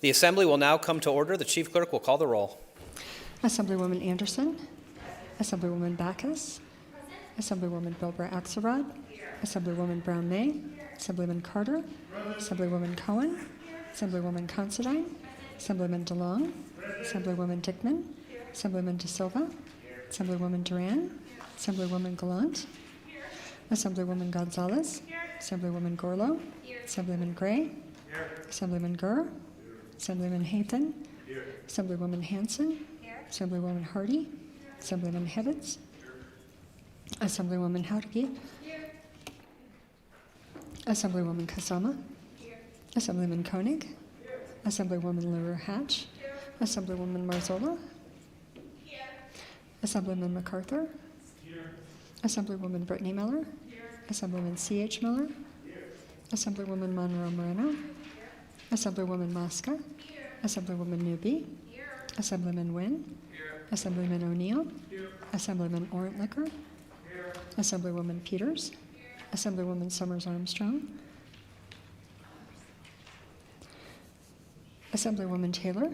The assembly will now come to order. The chief clerk will call the roll. Assemblywoman Anderson. Assemblywoman Backus. Assemblywoman Bilber Axelrod. Assemblywoman Brown May. Assemblyman Carter. Assemblywoman Cohen. Assemblywoman Considine. Assemblyman DeLong. Assemblywoman Dickman. Assemblyman De Silva. Assemblywoman Duran. Assemblywoman Gallant. Assemblywoman Gonzalez. Assemblywoman Gorlow. Assemblyman Gray. Assemblyman Gurr. Assemblyman Hathan. Assemblywoman Hanson. Assemblywoman Hardy. Assemblyman Hibbets. Assemblywoman Howdeggy. Assemblywoman Kasama. Assemblyman Koenig. Assemblywoman Lewer Hatch. Assemblywoman Marzola. Assemblyman MacArthur. Assemblywoman Brittany Miller. Assemblyman C.H. Miller. Assemblywoman Monroe Moreno. Assemblywoman Mosca. Assemblywoman Newby. Assemblyman Wynn. Assemblyman O'Neill. Assemblyman Orentlicker. Assemblywoman Peters. Assemblywoman Summers Armstrong. Assemblywoman Taylor.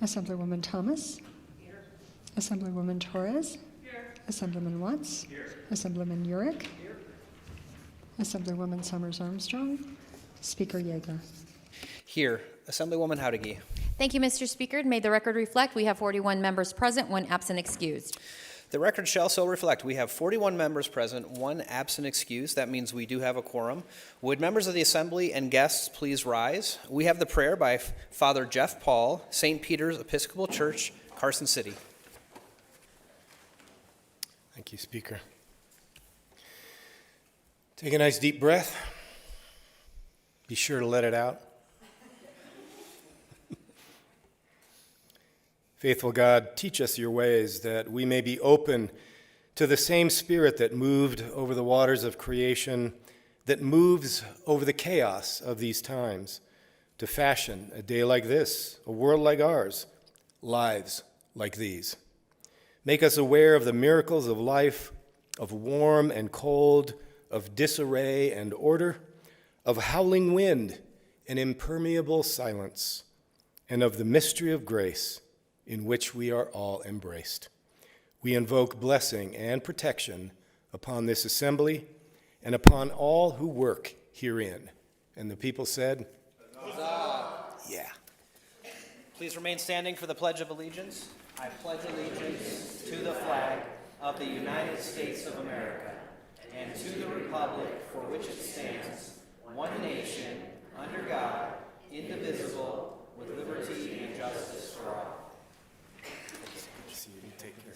Assemblywoman Thomas. Assemblywoman Torres. Assemblyman Watts. Assemblyman Urick. Assemblywoman Summers Armstrong. Speaker Yeager. Here. Assemblywoman Howdeggy. Thank you, Mr. Speaker. May the record reflect we have 41 members present, 1 absent excused. The record shall so reflect. We have 41 members present, 1 absent excused. That means we do have a quorum. Would members of the assembly and guests please rise? We have the prayer by Father Jeff Paul, St. Peter's Episcopal Church, Carson City. Thank you, Speaker. Take a nice deep breath. Be sure to let it out. Faithful God, teach us your ways that we may be open to the same Spirit that moved over the waters of creation, that moves over the chaos of these times, to fashion a day like this, a world like ours, lives like these. Make us aware of the miracles of life, of warm and cold, of disarray and order, of howling wind and impermeable silence, and of the mystery of grace in which we are all embraced. We invoke blessing and protection upon this assembly and upon all who work herein. And the people said, Huzzah! Yeah. Please remain standing for the Pledge of Allegiance. I pledge allegiance to the flag of the United States of America and to the republic for which it stands, one nation, under God, indivisible, with liberty and justice for all. Take care.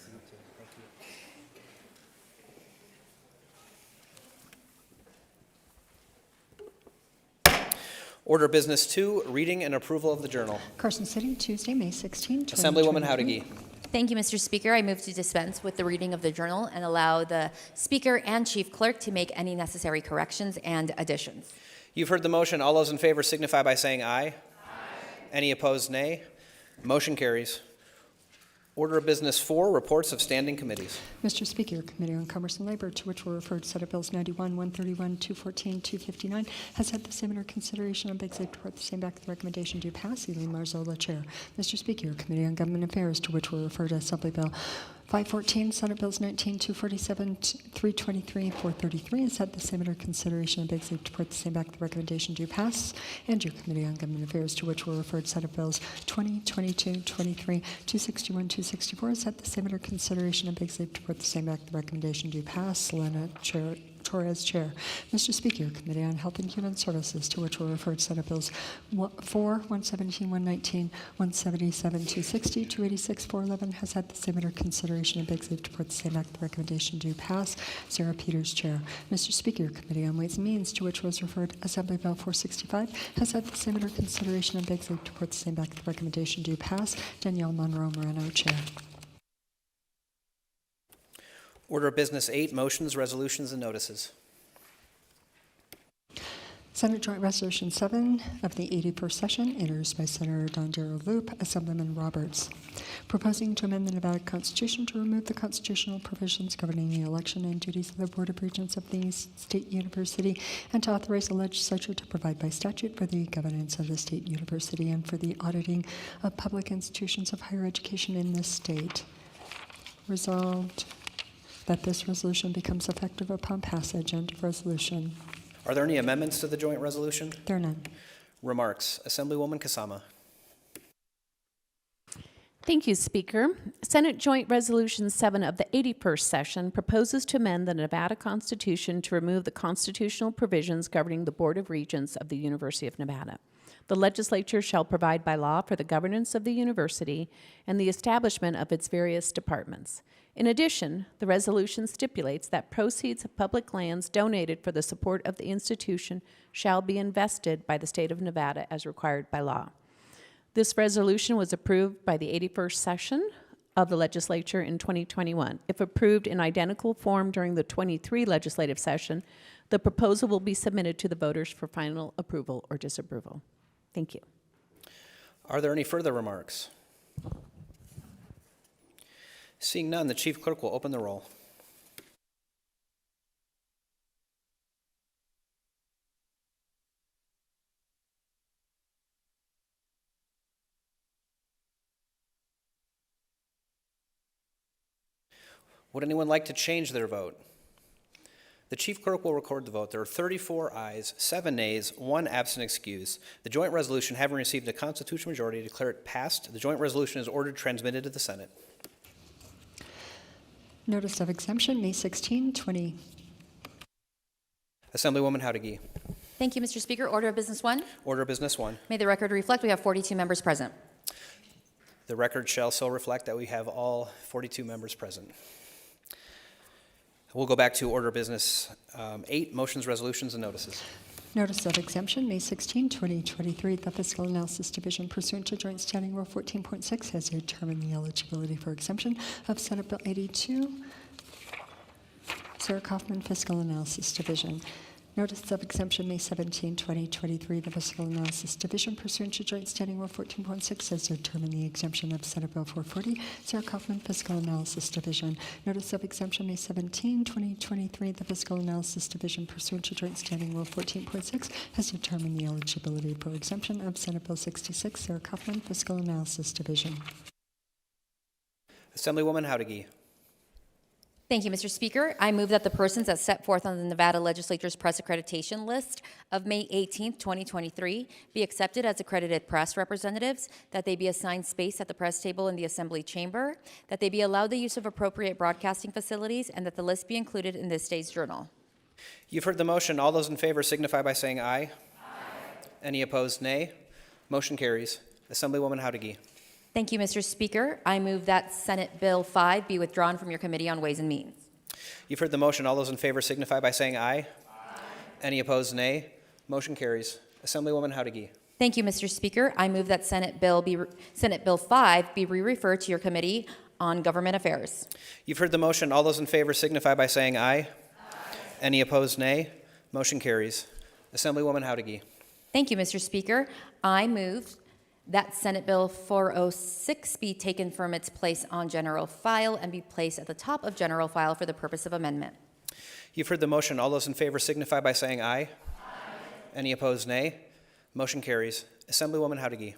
Order business 2, reading and approval of the journal. Carson City, Tuesday, May 16, Assemblywoman 2023. Howdeggy. Thank you, Mr. Speaker. I move to dispense with the reading of the journal and allow the Speaker and Chief Clerk to make any necessary corrections and additions. You've heard the motion. All those in favor signify by saying aye. Aye. Any opposed, nay. Motion carries. Order of business 4, reports of standing committees. Mr. Speaker, Committee on Commerce and Labor, to which were referred Senate Bills 91, 131, 214, 259, has had the same under consideration and begs to report the same back to the recommendation do pass. Eileen Marzola, Chair. Mr. Speaker, Committee on Government Affairs, to which were referred Assembly Bill 514, Senate Bills 19, 247, 323, 433, has had the same under consideration and begs to report the same back to the recommendation do pass. And your Committee on Government Affairs, to which were referred Senate Bills 20, 22, 23, 261, 264, has had the same under consideration and begs to report the same back to the recommendation do pass. Selena Torres, Chair. Mr. Speaker, Committee on Health and Human Services, to which were referred Senate Bills 4, 117, 119, 177, 260, 286, 411, has had the same under consideration and begs to report the same back to the recommendation do pass. Sarah Peters, Chair. Mr. Speaker, Committee on Ways and Means, to which was referred Assembly Bill 465, has had the same under consideration and begs to report the same back to the recommendation do pass. Danielle Monroe Moreno, Chair. Order of business 8, motions, resolutions, and notices. Senate Joint Resolution 7 of the 81st session, introduced by Senator Don Darrow Loop, Assemblyman Roberts. proposing to amend the Nevada Constitution to remove the constitutional provisions governing the election and duties of the Board of Regents of the State University, and to authorize the legislature to provide by statute for the governance of the State University and for the auditing of public institutions of higher education in this state. Resolved that this resolution becomes effective upon passage. End of resolution. Are there any amendments to the joint resolution? There are none. Remarks. Assemblywoman Kasama. Thank you, Speaker. Senate Joint Resolution 7 of the 81st session proposes to amend the Nevada Constitution to remove the constitutional provisions governing the Board of Regents of the University of Nevada. The legislature shall provide by law for the governance of the university and the establishment of its various departments. In addition, the resolution stipulates that proceeds of public lands donated for the support of the institution shall be invested by the state of Nevada as required by law. This resolution was approved by the 81st session of the legislature in 2021. If approved in identical form during the 23 legislative session, the proposal will be submitted to the voters for final approval or disapproval. Thank you. Are there any further remarks? Seeing none, the Chief Clerk will open the roll. Would anyone like to change their vote? The Chief Clerk will record the vote. There are 34 ayes, 7 nays, 1 absent excuse. The joint resolution, having received a constitutional majority, declare it passed. The joint resolution is ordered transmitted to the Senate. Notice of exemption, May 16, 20. Assemblywoman Howdegi. Thank you, Mr. Speaker. Order of Business 1. Order of Business 1. May the record reflect we have 42 members present. The record shall so reflect that we have all 42 members present. We'll go back to Order of Business 8, motions, resolutions, and notices. Notice of exemption, May 16, 2023. The Fiscal Analysis Division, pursuant to Joint Standing Rule 14.6, has determined the eligibility for exemption of Senate Bill 82. Sarah Kaufman, Fiscal Analysis Division. Notice of exemption, May 17, 2023. The Fiscal Analysis Division, pursuant to Joint Standing Rule 14.6, has determined the exemption of Senate Bill 440. Sarah Kaufman, Fiscal Analysis Division. Notice of exemption, May 17, 2023. The Fiscal Analysis Division, pursuant to Joint Standing Rule 14.6, has determined the eligibility for exemption of Senate Bill 66. Sarah Kaufman, Fiscal Analysis Division. Assemblywoman Howdegi. Thank you, Mr. Speaker. I move that the persons as set forth on the Nevada Legislature's press accreditation list of May 18, 2023, be accepted as accredited press representatives, that they be assigned space at the press table in the Assembly chamber, that they be allowed the use of appropriate broadcasting facilities, and that the list be included in this day's journal. You've heard the motion. All those in favor signify by saying aye. Aye. Any opposed, nay. Motion carries. Assemblywoman Howdegi. Thank you, Mr. Speaker. I move that Senate Bill 5 be withdrawn from your Committee on Ways and Means. You've heard the motion. All those in favor signify by saying aye. Aye. Any opposed, nay. Motion carries. Assemblywoman Howdegi. Thank you, Mr. Speaker. I move that Senate Bill 5 be re-referred to your Committee on Government Affairs. You've heard the motion. All those in favor signify by saying aye. Aye. Any opposed, nay. Motion carries. Assemblywoman Howdegi. Thank you, Mr. Speaker. I move that Senate Bill 406 be taken from its place on general file and be placed at the top of general file for the purpose of amendment. You've heard the motion. All those in favor signify by saying aye. Aye. Any opposed, nay. Motion carries. Assemblywoman Howdegi.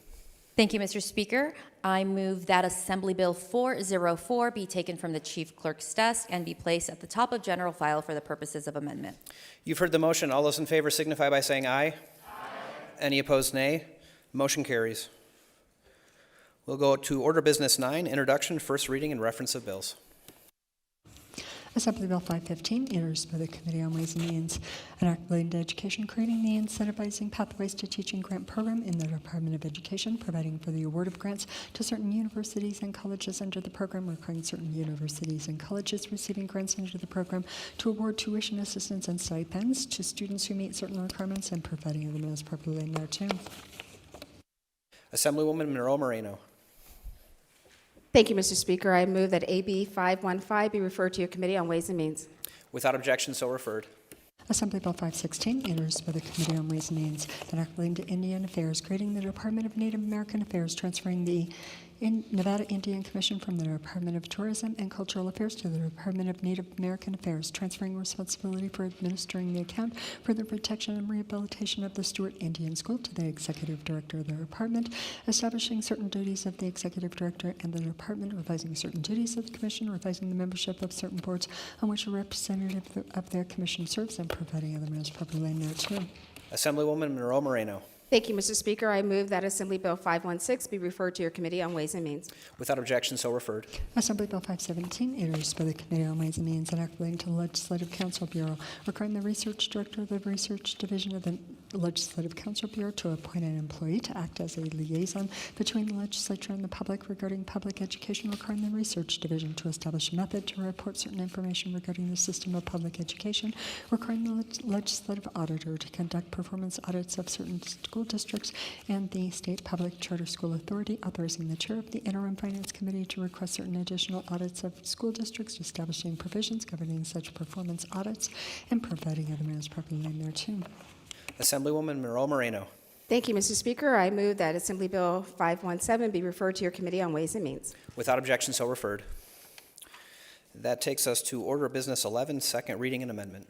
Thank you, Mr. Speaker. I move that Assembly Bill 404 be taken from the Chief Clerk's desk and be placed at the top of general file for the purposes of amendment. You've heard the motion. All those in favor signify by saying aye. Aye. Any opposed, nay. Motion carries. We'll go to Order Business 9, Introduction, First Reading, and Reference of Bills. Assembly Bill 515, introduced by the Committee on Ways and Means, an act relating to education, creating the Incentivizing Pathways to Teaching grant program in the Department of Education, providing for the award of grants to certain universities and colleges under the program, requiring certain universities and colleges receiving grants under the program to award tuition assistance and stipends to students who meet certain requirements, and providing other means appropriately thereto. Assemblywoman Monroe Moreno. Thank you, Mr. Speaker. I move that AB 515 be referred to your Committee on Ways and Means. Without objection, so referred. Assembly Bill 516, introduced by the Committee on Ways and Means, an act relating to Indian Affairs, creating the Department of Native American Affairs, transferring the in Nevada Indian Commission from the Department of Tourism and Cultural Affairs to the Department of Native American Affairs, transferring responsibility for administering the account for the protection and rehabilitation of the Stewart Indian School to the Executive Director of the Department, establishing certain duties of the Executive Director and the Department, revising certain duties of the Commission, revising the membership of certain boards on which a representative of their Commission serves, and providing other matters properly thereto. Assemblywoman Monroe Moreno. Thank you, Mr. Speaker. I move that Assembly Bill 516 be referred to your Committee on Ways and Means. Without objection, so referred. Assembly Bill 517, introduced by the Committee on Ways and Means and act relating to the Legislative Council Bureau, requiring the Research Director of the Research Division of the Legislative Council Bureau to appoint an employee to act as a liaison between the legislature and the public regarding public education, requiring the Research Division to establish a method to report certain information regarding the system of public education, requiring the legislative auditor to conduct performance audits of certain school districts, and the State Public Charter School Authority, authorizing the chair of the Interim Finance Committee to request certain additional audits of school districts, establishing provisions governing such performance audits, and providing other matters properly named thereto. Assemblywoman Monroe Moreno. Thank you, Mr. Speaker. I move that Assembly Bill 517 be referred to your Committee on Ways and Means. Without objection, so referred. That takes us to Order of Business 11, second reading and amendment.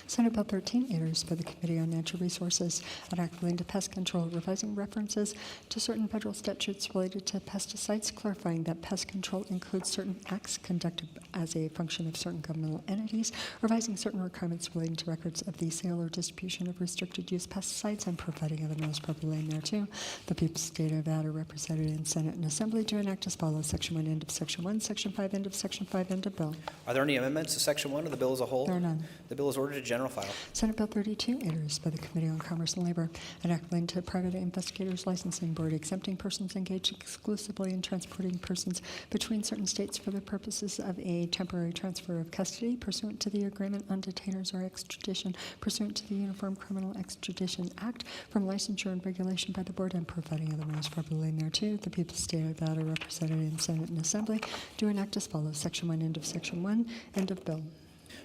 Senate Bill 13, introduced by the Committee on Natural Resources, an act relating to pest control, revising references to certain federal statutes related to pesticides, clarifying that pest control includes certain acts conducted as a function of certain governmental entities, revising certain requirements relating to records of the sale or distribution of restricted use pesticides, and providing other matters properly named thereto. The people of the State of Nevada, represented in Senate and Assembly, do enact as follows: Section 1, end of Section 1, Section 5, end of Section 5, end of bill. Are there any amendments to Section 1 of the bill as a whole? There are none. The bill is ordered to general file. Senate Bill 32, introduced by the Committee on Commerce and Labor, an act relating to Private Investigators Licensing Board, exempting persons engaged exclusively in transporting persons between certain states for the purposes of a temporary transfer of custody pursuant to the Agreement on Detainers or Extradition pursuant to the Uniform Criminal Extradition Act from licensure and regulation by the Board, and providing other matters properly thereto. The people of the State of Nevada, represented in Senate and Assembly, do enact as follows: Section 1, end of Section 1, end of bill.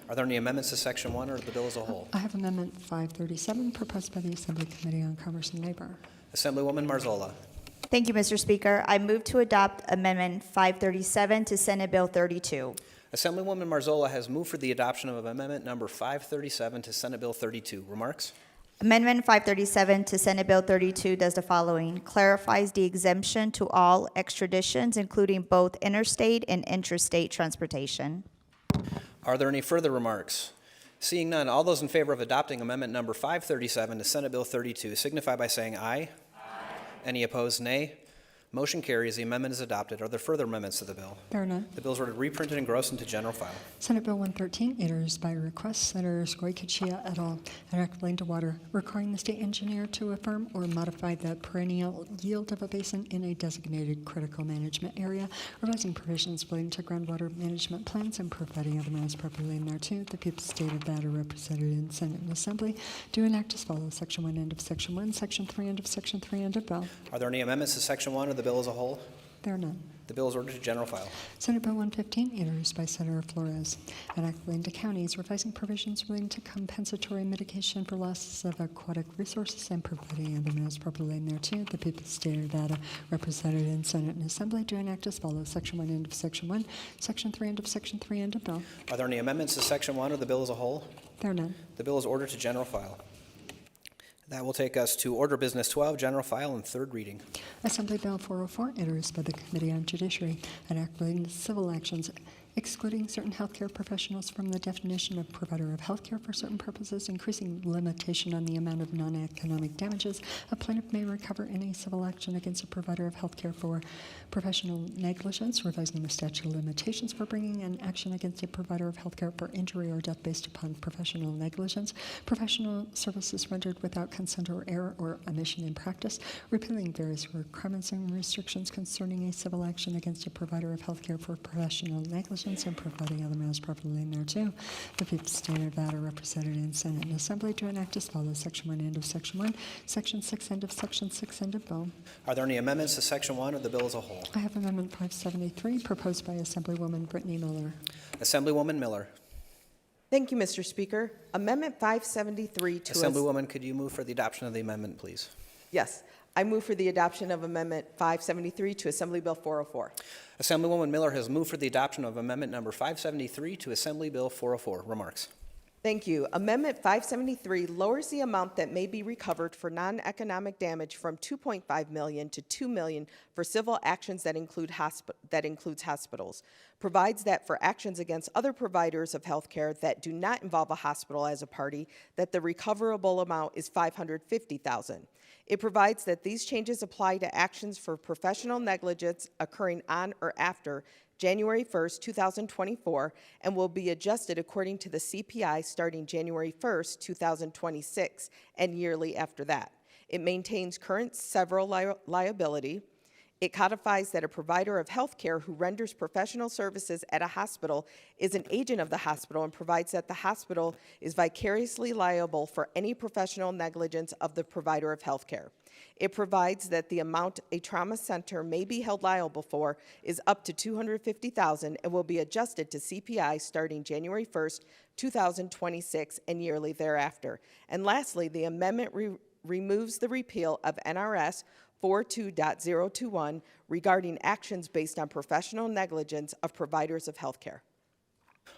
Are there any amendments to Section 1 or the bill as a whole? I have Amendment 537, proposed by the Assembly Committee on Commerce and Labor. Assemblywoman Marzola. Thank you, Mr. Speaker. I move to adopt Amendment 537 to Senate Bill 32. Assemblywoman Marzola has moved for the adoption of Amendment number 537 to Senate Bill 32. Remarks? Amendment 537 to Senate Bill 32 does the following: clarifies the exemption to all extraditions, including both interstate and intrastate transportation. Are there any further remarks? Seeing none, all those in favor of adopting Amendment number 537 to Senate Bill 32 signify by saying aye. Aye. Any opposed, nay. Motion carries. The amendment is adopted. Are there further amendments to the bill? There are none. The bill is ordered reprinted and grossed into general file. Senate Bill 113, introduced by request Senators Goycochea et al., an act relating to water, requiring the state engineer to affirm or modify the perennial yield of a basin in a designated critical management area, revising provisions relating to groundwater management plans, and providing other matters properly in thereto. The people of the State of Nevada, represented in Senate and Assembly, do enact as follows: Section 1, end of Section 1, Section 3, end of Section 3, end of bill. Are there any amendments to Section 1 of the bill as a whole? There are none. The bill is ordered to general file. Senate Bill 115, introduced by Senator Flores, an act relating to counties, revising provisions relating to compensatory mitigation for losses of aquatic resources, and providing other matters properly in thereto. The people of the State of Nevada, represented in Senate and Assembly, do enact as follows: Section 1, end of Section 1, Section 3, end of Section 3, end of bill. Are there any amendments to Section 1 of the bill as a whole? There are none. The bill is ordered to general file. That will take us to Order Business 12, general file and third reading. Assembly Bill 404, introduced by the Committee on Judiciary, an act relating to civil actions, excluding certain healthcare professionals from the definition of provider of healthcare for certain purposes, increasing limitation on the amount of non-economic damages a plaintiff may recover in a civil action against a provider of healthcare for professional negligence, revising the statute of limitations for bringing an action against a provider of healthcare for injury or death based upon professional negligence, professional services rendered without consent or error or omission in practice, repealing various requirements and restrictions concerning a civil action against a provider of healthcare for professional negligence, and providing other matters properly in thereto. The people of the State of Nevada, represented in Senate and Assembly, do enact as follows: Section 1, end of Section 1, Section 6, end of Section 6, end of bill. Are there any amendments to Section 1 of the bill as a whole? I have Amendment 573, proposed by Assemblywoman Brittany Miller. Assemblywoman Miller. Thank you, Mr. Speaker. Amendment 573 to Assemblywoman, could you move for the adoption of the amendment, please? Yes. I move for the adoption of Amendment 573 to Assembly Bill 404. Assemblywoman Miller has moved for the adoption of Amendment number 573 to Assembly Bill 404. Remarks. Thank you. Amendment 573 lowers the amount that may be recovered for non-economic damage from $2.5 million to $2 million for civil actions that includes hospitals. Provides that for actions against other providers of health care that do not involve a hospital as a party, that the recoverable amount is $550,000. It provides that these changes apply to actions for professional negligence occurring on or after January 1st, 2024, and will be adjusted according to the CPI starting January 1st, 2026, and yearly after that. It maintains current several liability. It codifies that a provider of health care who renders professional services at a hospital is an agent of the hospital and provides that the hospital is vicariously liable for any professional negligence of the provider of health care. It provides that the amount a trauma center may be held liable for is up to $250,000 and will be adjusted to CPI starting January 1st, 2026, and yearly thereafter. And lastly, the amendment removes the repeal of NRS 42.021 regarding actions based on professional negligence of providers of health care.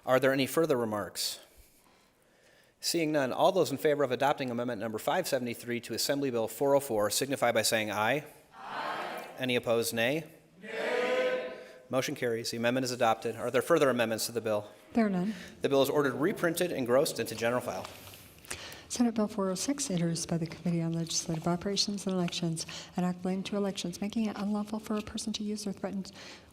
Are there any further remarks? Seeing none, all those in favor of adopting Amendment number 573 to Assembly Bill 404 signify by saying aye. Aye. Any opposed, nay? Nay. Motion carries. The amendment is adopted. Are there further amendments to the bill? There are none. The bill is ordered reprinted, engrossed into general file. Senate Bill 406, introduced by the Committee on Legislative Operations and Elections, an act relating to elections, making it unlawful for a person to use or threaten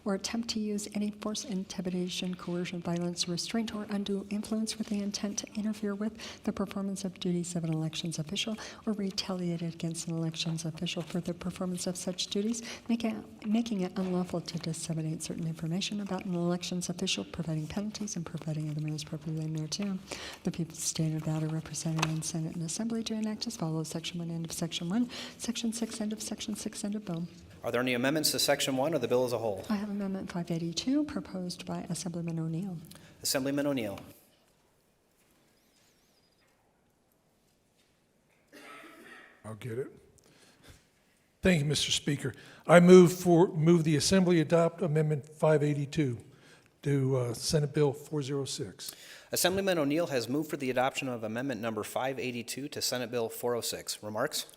or attempt to use any force, intimidation, coercion, violence, restraint, or undue influence with the intent to interfere with the performance of duties of an elections official or retaliate against an elections official for the performance of such duties, making it unlawful to disseminate certain information about an elections official, providing penalties, and providing other measures appropriately thereto. The people of the state of Nevada, represented in Senate and Assembly, to enact as follows: Section 1, end of Section 1, Section 6, end of Section 6, end of bill. Are there any amendments to Section 1 or the bill as a whole? I have Amendment 582, proposed by Assemblyman O'Neill. Assemblyman O'Neill. I'll get it. Thank you, Mr. Speaker. I move the Assembly adopt Amendment 582 to Senate Bill 406. Assemblyman O'Neill has moved for the adoption of Amendment number 582 to Senate Bill 406. Remarks?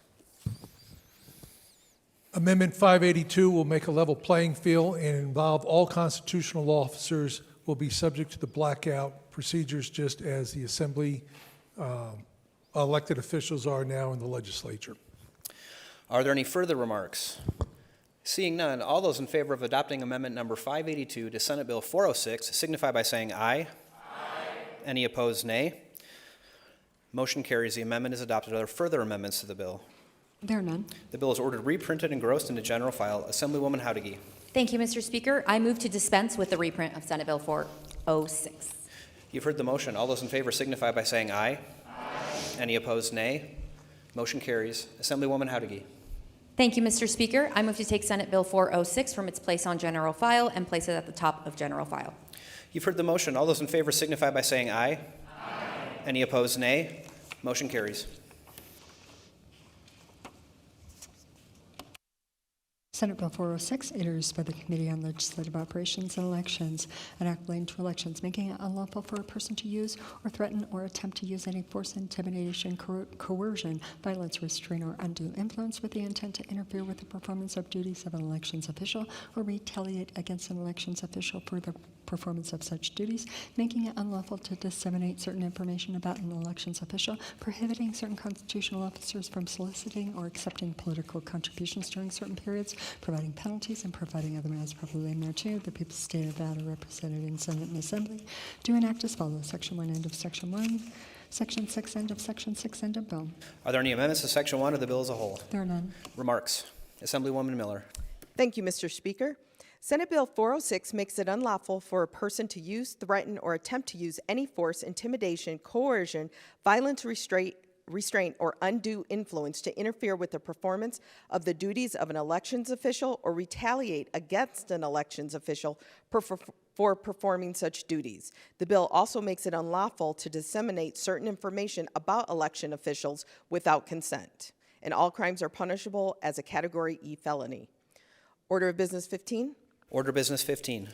Amendment 582 will make a level playing field and involve all constitutional officers will be subject to the blackout procedures just as the Assembly elected officials are now in the legislature. Are there any further remarks? Seeing none, all those in favor of adopting Amendment number 582 to Senate Bill 406 signify by saying aye. Aye. Any opposed, nay. Motion carries. The amendment is adopted. Are there further amendments to the bill? There are none. The bill is ordered reprinted and engrossed into general file. Assemblywoman Howdigy. Thank you, Mr. Speaker. I move to dispense with the reprint of Senate Bill 406. You've heard the motion. All those in favor signify by saying aye. Aye. Any opposed, nay. Motion carries. Assemblywoman Howdigy. Thank you, Mr. Speaker. I move to take Senate Bill 406 from its place on general file and place it at the top of general file. You've heard the motion. All those in favor signify by saying aye. Aye. Any opposed, nay. Motion carries. Senate Bill 406, introduced by the Committee on Legislative Operations and Elections, an act relating to elections, making it unlawful for a person to use or threaten or attempt to use any force, intimidation, coercion, violence, restraint, or undue influence with the intent to interfere with the performance of duties of an elections official or retaliate against an elections official for the performance of such duties, making it unlawful to disseminate certain information about an elections official, prohibiting certain constitutional officers from soliciting or accepting political contributions during certain periods, providing penalties, and providing other measures appropriately thereto. The people of the state of Nevada, represented in Senate and Assembly, do enact as follows: Section 1, end of Section 1, Section 6, end of Section 6, end of bill. Are there any amendments to Section 1 of the bill as a whole? There are none. Remarks? Assemblywoman Miller. Thank you, Mr. Speaker. Senate Bill 406 makes it unlawful for a person to use, threaten, or attempt to use any force, intimidation, coercion, violence, restraint, or undue influence to interfere with the performance of the duties of an elections official or retaliate against an elections official for performing such duties. The bill also makes it unlawful to disseminate certain information about election officials without consent. and all crimes are punishable as a Category E felony. Order of Business 15. Order Business 15.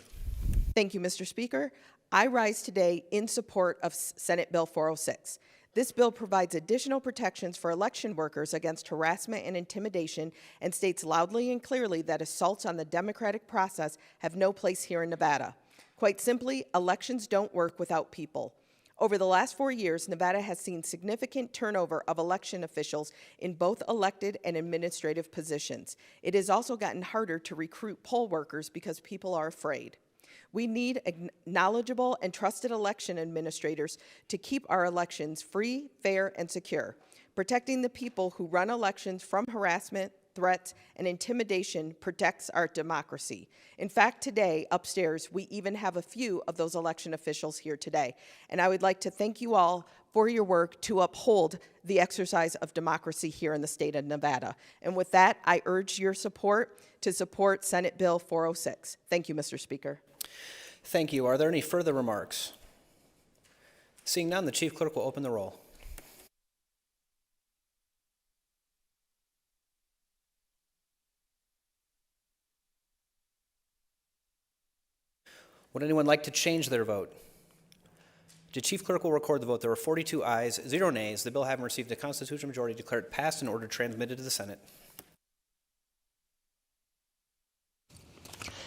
Thank you, Mr. Speaker. I rise today in support of Senate Bill 406. This bill provides additional protections for election workers against harassment and intimidation and states loudly and clearly that assaults on the democratic process have no place here in Nevada. Quite simply, elections don't work without people. Over the last 4 years, Nevada has seen significant turnover of election officials in both elected and administrative positions. It has also gotten harder to recruit poll workers because people are afraid. We need knowledgeable and trusted election administrators to keep our elections free, fair, and secure. Protecting the people who run elections from harassment, threats, and intimidation protects our democracy. In fact, today, upstairs, we even have a few of those election officials here today. And I would like to thank you all for your work to uphold the exercise of democracy here in the state of Nevada. And with that, I urge your support to support Senate Bill 406. Thank you, Mr. Speaker. Thank you. Are there any further remarks? Seeing none, the Chief Clerk will open the roll. Would anyone like to change their vote? The Chief Clerk will record the vote. There were 42 ayes, 0 nays. The bill having received a constitutional majority declared passed and ordered transmitted to the Senate.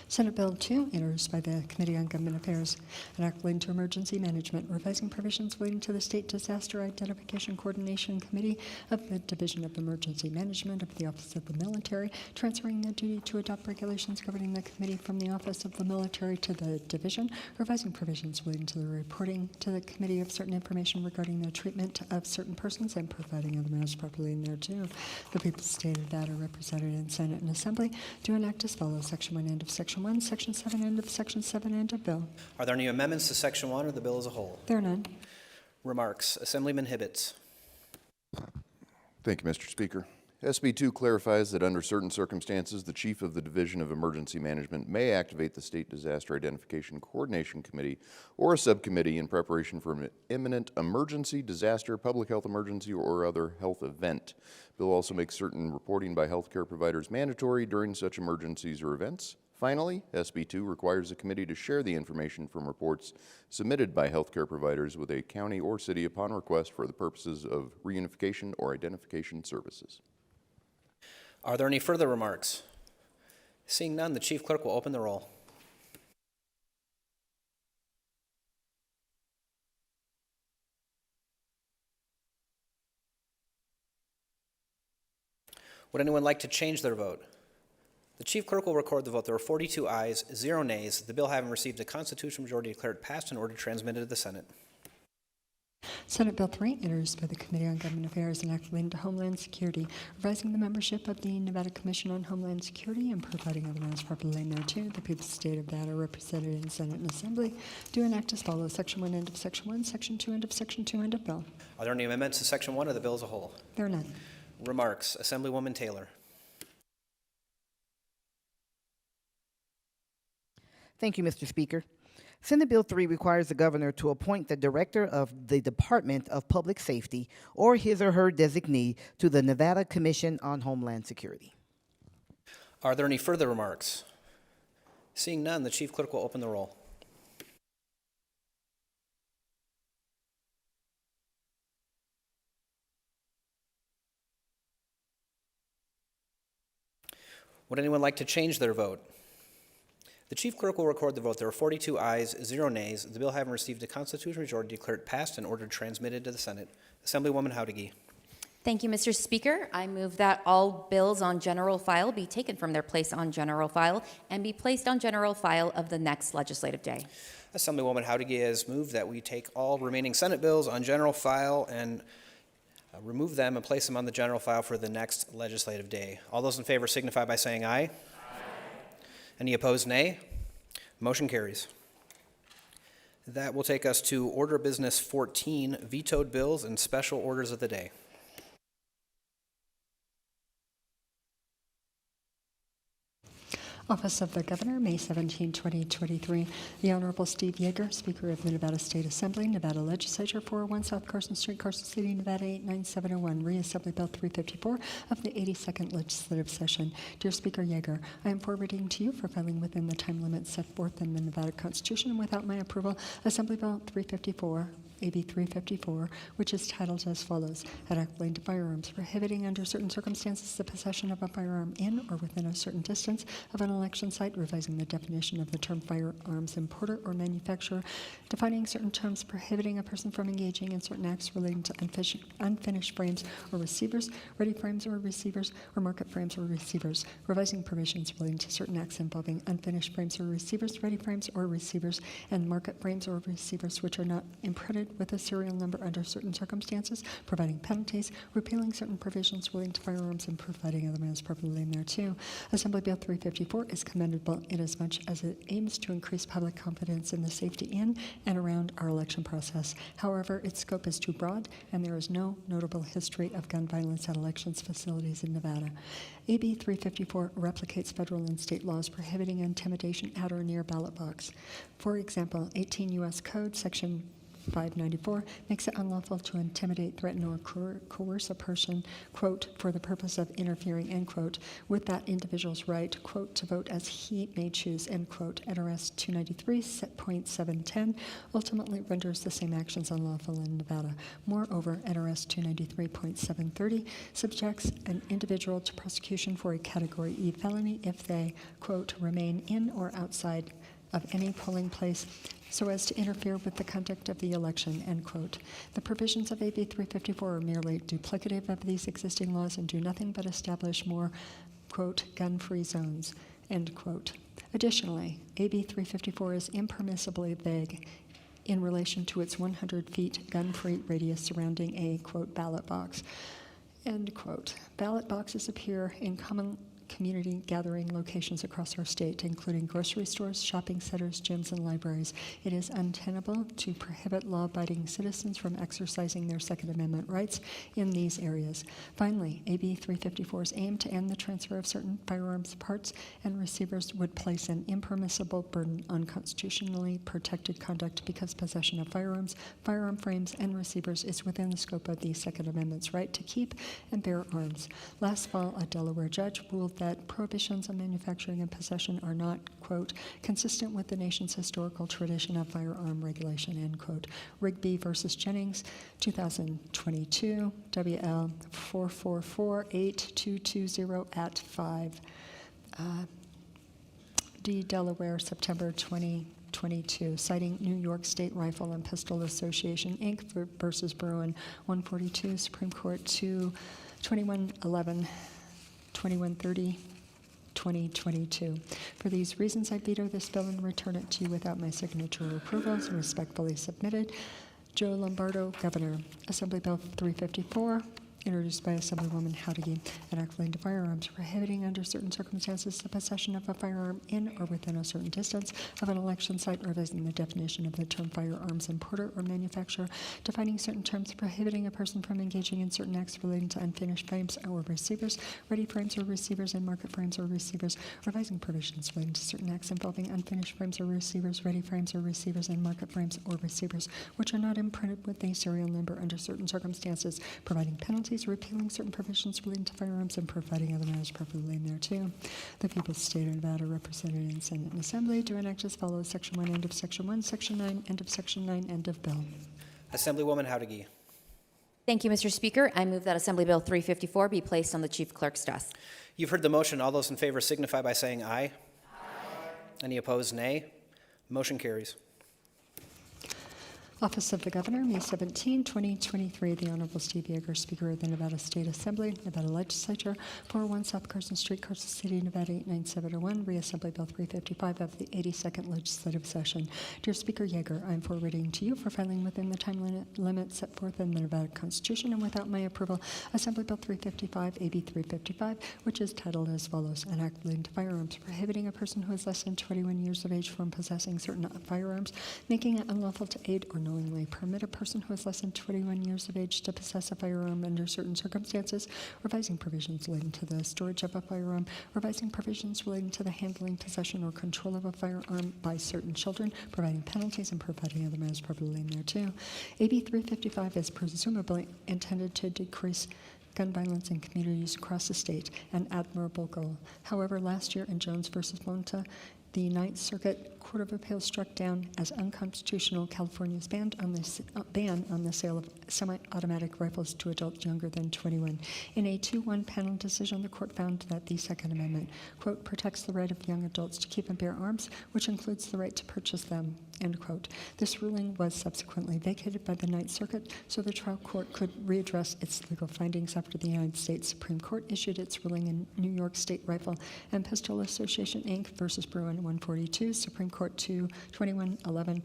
Senate Bill 2, introduced by the Committee on Government Affairs, an act relating to emergency management, revising provisions relating to the State Disaster Identification Coordination Committee of the Division of Emergency Management of the Office of the Military, transferring the duty to adopt regulations governing the committee from the Office of the Military to the Division, revising provisions relating to the reporting to the committee of certain information regarding the treatment of certain persons and providing other matters properly in thereto. The people stated that are represented in Senate and Assembly do enact as follows: Section 1, end of Section 1, Section 7, end of Section 7, end of bill. Are there any amendments to Section 1 or the bill as a whole? There are none. Remarks. Assemblyman Hibbets. Thank you, Mr. Speaker. SB 2 clarifies that under certain circumstances, the Chief of the Division of Emergency Management may activate the State Disaster Identification Coordination Committee or a subcommittee in preparation for an imminent emergency, disaster, public health emergency, or other health event. Bill also makes certain reporting by healthcare providers mandatory during such emergencies or events. Finally, SB 2 requires the committee to share the information from reports submitted by healthcare providers with a county or city upon request for the purposes of reunification or identification services. Are there any further remarks? Seeing none, the Chief Clerk will open the roll. Would anyone like to change their vote? The Chief Clerk will record the vote. There were 42 ayes, 0 nays. The bill having received a constitutional majority declared passed and ordered transmitted to the Senate. Senate Bill 3, introduced by the Committee on Government Affairs, an act relating to Homeland Security, revising the membership of the Nevada Commission on Homeland Security and providing other matters properly thereto. The people of the state of Nevada, represented in Senate and Assembly, do enact as follows: Section 1, end of Section 1, Section 2, end of Section 2, end of bill. Are there any amendments to Section 1 of the bill as a whole? There are none. Remarks. Assemblywoman Taylor. Thank you, Mr. Speaker. Senate Bill 3 requires the governor to appoint the director of the Department of Public Safety or his or her designee to the Nevada Commission on Homeland Security. Are there any further remarks? Seeing none, the Chief Clerk will open the roll. Would anyone like to change their vote? The Chief Clerk will record the vote. There were 42 ayes, 0 nays. The bill having received a constitutional majority declared passed and ordered transmitted to the Senate. Assemblywoman Howdiggy. Thank you, Mr. Speaker. I move that all bills on general file be taken from their place on general file and be placed on general file of the next legislative day. Assemblywoman Howdiggy has moved that we take all remaining Senate bills on general file and remove them and place them on the general file for the next legislative day. All those in favor signify by saying aye. Any opposed, nay? Motion carries. That will take us to Order of Business 14, vetoed bills and special orders of the day. Office of the Governor, May 17, 2023. The Honorable Steve Yeager, Speaker of the Nevada State Assembly, Nevada Legislature, 401 South Carson Street, Carson City, Nevada 89701, Reassembly Bill 354 of the 82nd Legislative Session. Dear Speaker Yeager, I am forwarding to you for filing within the time limit set forth in the Nevada Constitution and without my approval, Assembly Bill 354, AB 354, which is titled as follows: An Act relating to firearms, prohibiting under certain circumstances the possession of a firearm in or within a certain distance of an election site, revising the definition of the term firearms importer or manufacturer, defining certain terms, prohibiting a person from engaging in certain acts relating to unfinished frames or receivers, ready frames or receivers, or market frames or receivers, revising provisions relating to certain acts involving unfinished frames or receivers, ready frames or receivers, and market frames or receivers which are not imprinted with a serial number under certain circumstances, providing penalties, repealing certain provisions relating to firearms, and providing other measures properly thereto. Assembly Bill 354 is commendable inasmuch as it aims to increase public confidence in the safety in and around our election process. However, its scope is too broad, and there is no notable history of gun violence at elections facilities in Nevada. AB 354 replicates federal and state laws prohibiting intimidation at or near ballot box. For example, 18 U.S. Code, Section 594 makes it unlawful to intimidate, threaten, or coerce a person, quote, for the purpose of interfering, end quote, with that individual's right, quote, to vote as he may choose, end quote. NRS 293.710 ultimately renders the same actions unlawful in Nevada. Moreover, NRS 293.730 subjects an individual to prosecution for a Category E felony if they, quote, remain in or outside of any polling place so as to interfere with the conduct of the election, end quote. The provisions of AB 354 are merely duplicative of these existing laws and do nothing but establish more, quote, gun-free zones, end quote. Additionally, AB 354 is impermissibly vague in relation to its 100 feet gun-free radius surrounding a, quote, ballot box, end quote. Ballot boxes appear in common community gathering locations across our state, including grocery stores, shopping centers, gyms, and libraries. It is untenable to prohibit law-abiding citizens from exercising their Second Amendment rights in these areas. Finally, AB 354's aim to end the transfer of certain firearms parts and receivers would place an impermissible burden on constitutionally protected conduct because possession of firearms, firearm frames, and receivers is within the scope of the Second Amendment's right to keep and bear arms. Last fall, a Delaware judge ruled that prohibitions on manufacturing and possession are not, quote, consistent with the nation's historical tradition of firearm regulation, end quote. Rigby versus Jennings, 2022, WL 4448220 at 5. D. Delaware, September 2022, citing New York State Rifle and Pistol Association, Inc. versus Bruin, 142, Supreme Court 2, 2111. 2130, 2022. For these reasons, I veto this bill and return it to you without my signature or approval. So respectfully submitted. Joe Lombardo, Governor. Assembly Bill 354, introduced by Assemblywoman Howdy, an act relating to firearms, prohibiting under certain circumstances the possession of a firearm in or within a certain distance of an election site, revising the definition of the term firearms importer or manufacturer, defining certain terms, prohibiting a person from engaging in certain acts relating to unfinished frames or receivers, ready frames or receivers, and market frames or receivers, revising provisions relating to certain acts involving unfinished frames or receivers, ready frames or receivers, and market frames or receivers, which are not imprinted with a serial number under certain circumstances, providing penalties, repealing certain provisions relating to firearms, and providing other matters properly thereto. The people of the state of Nevada, represented in Senate and Assembly, do enact as follows: Section 1, end of Section 1, Section 9, end of Section 9, end of bill. Assemblywoman Howdy. Thank you, Mr. Speaker. I move that Assembly Bill 354 be placed on the Chief Clerk's desk. You've heard the motion. All those in favor signify by saying aye. Any opposed, nay. Motion carries. Office of the Governor, May 17, 2023. The Honorable Steve Yeager, Speaker of the Nevada State Assembly, Nevada Legislature, 401 South Carson Street, Carson City, Nevada 89701, Reassembly Bill 355 of the 82nd Legislative Session. Dear Speaker Yeager, I am forwarding to you for filing within the time limit set forth in the Nevada Constitution and without my approval, Assembly Bill 355, AB 355, which is titled as follows: An act relating to firearms, prohibiting a person who is less than 21 years of age from possessing certain firearms, making it unlawful to aid or knowingly permit a person who is less than 21 years of age to possess a firearm under certain circumstances, revising provisions relating to the storage of a firearm, revising provisions relating to the handling, possession, or control of a firearm by certain children, providing penalties and providing other measures properly thereto. AB 355 is presumably intended to decrease gun violence in communities across the state, an admirable goal. However, last year in Jones versus Monta, the Ninth Circuit Court of Appeals struck down as unconstitutional California's ban on the sale of semi-automatic rifles to adults younger than 21. In a 2-1 panel decision, the court found that the Second Amendment, quote, protects the right of young adults to keep and bear arms, which includes the right to purchase them, end quote. This ruling was subsequently vacated by the Ninth Circuit, so the trial court could readdress its legal findings after the United States Supreme Court issued its ruling in New York State Rifle and Pistol Association, Inc. versus Bruin 142, Supreme Court 22111.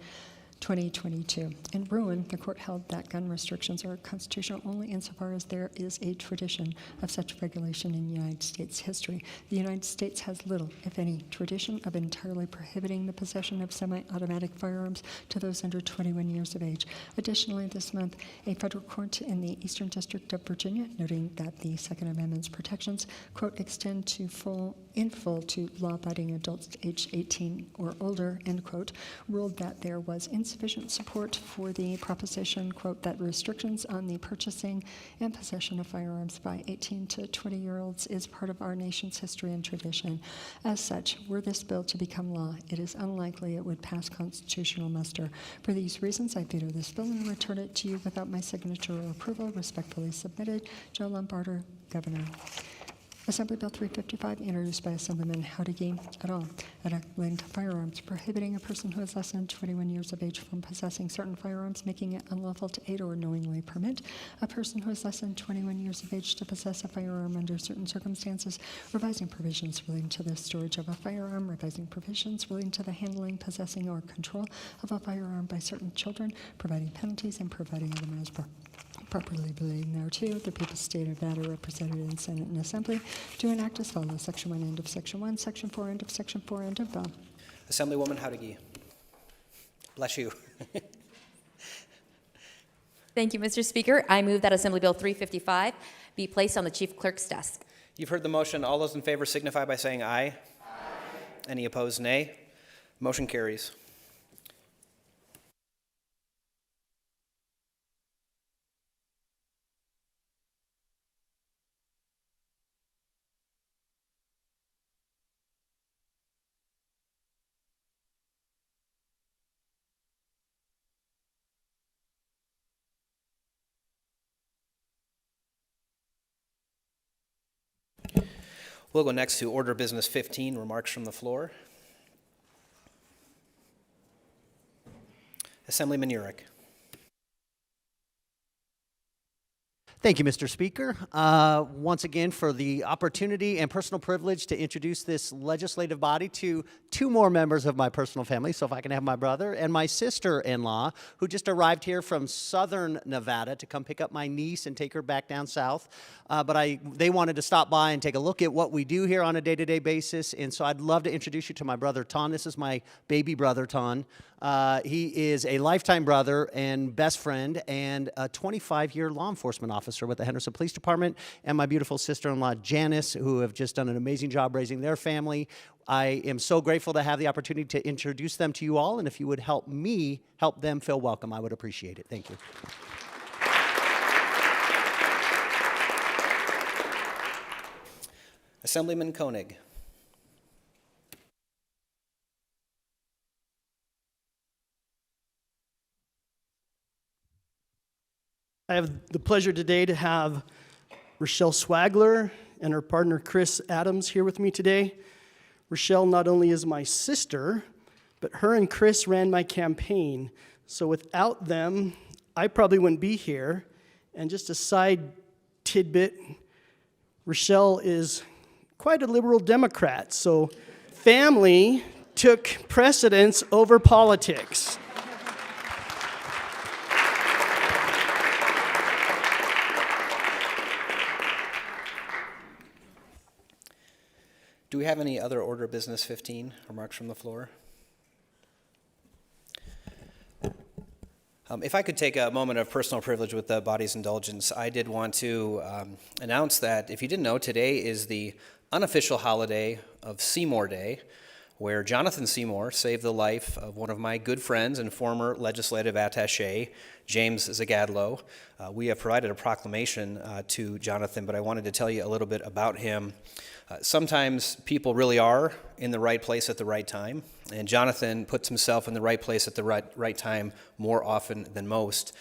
2022. In Bruin, the court held that gun restrictions are constitutional only insofar as there is a tradition of such regulation in United States history. The United States has little, if any, tradition of entirely prohibiting the possession of semi-automatic firearms to those under 21 years of age. Additionally, this month, a federal court in the Eastern District of Virginia, noting that the Second Amendment's protections, quote, extend in full to law-abiding adults aged 18 or older, end quote, ruled that there was insufficient support for the proposition, quote, that restrictions on the purchasing and possession of firearms by 18 to 20-year-olds is part of our nation's history and tradition. As such, were this bill to become law, it is unlikely it would pass constitutional muster. For these reasons, I veto this bill and return it to you without my signature or approval. Respectfully submitted, Joe Lombardo, Governor. Assembly Bill 355, introduced by Assemblyman Howdiggy et al., relating to firearms, prohibiting a person who is less than 21 years of age from possessing certain firearms, making it unlawful to aid or knowingly permit a person who is less than 21 years of age to possess a firearm under certain circumstances, revising provisions relating to the storage of a firearm, revising provisions relating to the handling, possessing, or control of a firearm by certain children, providing penalties, and providing other measures properly relating thereto. The people's state of Nevada, represented in Senate and Assembly, to enact as follows. Section 1, end of Section 1. Section 4, end of Section 4, end of bill. Assemblywoman Howdiggy. Bless you. Thank you, Mr. Speaker. I move that Assembly Bill 355 be placed on the Chief Clerk's desk. You've heard the motion. All those in favor signify by saying aye. Aye. Any opposed, nay. Motion carries. We'll go next to Order Business 15, remarks from the floor. Assemblyman Urick. Thank you, Mr. Speaker. Once again, for the opportunity and personal privilege to introduce this legislative body to two more members of my personal family. So if I can have my brother and my sister-in-law, who just arrived here from southern Nevada to come pick up my niece and take her back down south. They wanted to stop by and take a look at what we do here on a day-to-day basis. And so I'd love to introduce you to my brother, Ton. This is my baby brother, Ton. He is a lifetime brother and best friend and a 25-year law enforcement officer with the Henderson Police Department, and my beautiful sister-in-law, Janice, who have just done an amazing job raising their family. I am so grateful to have the opportunity to introduce them to you all, and if you would help me help them feel welcome, I would appreciate it. Thank you. Assemblyman Koenig. I have the pleasure today to have Rochelle Swagler and her partner Chris Adams here with me today. Rochelle not only is my sister, but her and Chris ran my campaign. So without them, I probably wouldn't be here. And just a side tidbit, Rochelle is quite a liberal Democrat. So family took precedence over politics. Do we have any other Order of Business 15, remarks from the floor? If I could take a moment of personal privilege with the body's indulgence, I did want to announce that, if you didn't know, today is the unofficial holiday of Seymour Day, where Jonathan Seymour saved the life of one of my good friends and former legislative attaché, James Zagadlo. We have provided a proclamation to Jonathan, but I wanted to tell you a little bit about him. Sometimes people really are in the right place at the right time, and Jonathan puts himself in the right place at the right time more often than most.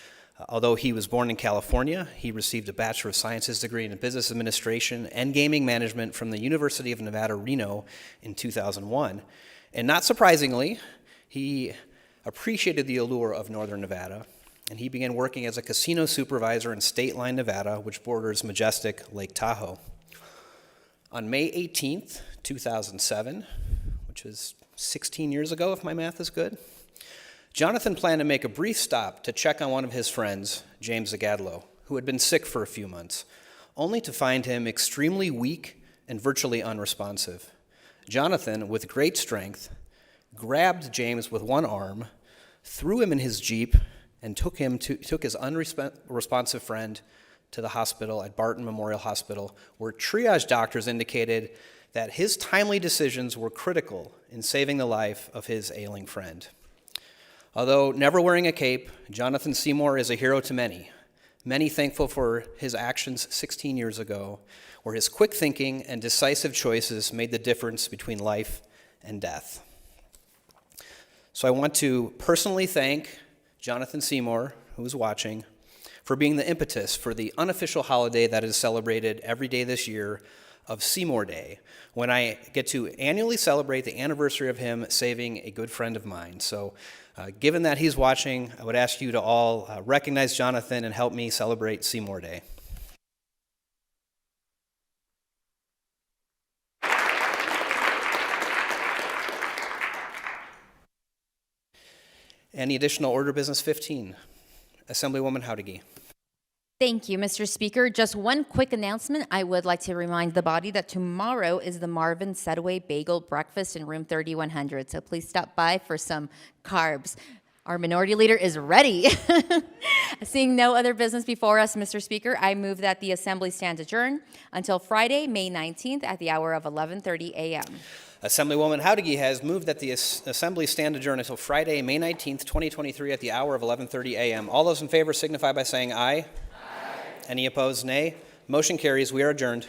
Although he was born in California, he received a Bachelor of Sciences degree in Business Administration and Gaming Management from the University of Nevada, Reno in 2001. And not surprisingly, he appreciated the allure of Northern Nevada, and he began working as a casino supervisor in State Line, Nevada, which borders majestic Lake Tahoe. On May 18th, 2007, which is 16 years ago if my math is good, Jonathan planned to make a brief stop to check on one of his friends, James Zagadlo, who had been sick for a few months, only to find him extremely weak and virtually unresponsive. Jonathan, with great strength, grabbed James with one arm, threw him in his Jeep, and took his unresponsive friend to the hospital at Barton Memorial Hospital, where triage doctors indicated that his timely decisions were critical in saving the life of his ailing friend. Although never wearing a cape, Jonathan Seymour is a hero to many, many thankful for his actions 16 years ago, where his quick thinking and decisive choices made the difference between life and death. So I want to personally thank Jonathan Seymour, who is watching, for being the impetus for the unofficial holiday that is celebrated every day this year of Seymour Day, when I get to annually celebrate the anniversary of him saving a good friend of mine. So given that he's watching, I would ask you to all recognize Jonathan and help me celebrate Seymour Day. Any additional order of business? 15. Assemblywoman Howdigi. Thank you, Mr. Speaker. Just one quick announcement. I would like to remind the body that tomorrow is the Marvin Setaway Bagel Breakfast in room 3100, so please stop by for some carbs. Our minority leader is ready. Seeing no other business before us, Mr. Speaker, I move that the Assembly stand adjourned until Friday, May 19th at the hour of 11:30 a.m. Assemblywoman Howdigi has moved that the Assembly stand adjourned until Friday, May 19th, 2023 at the hour of 11:30 a.m. All those in favor signify by saying aye. Aye. Any opposed, nay. Motion carries. We are adjourned.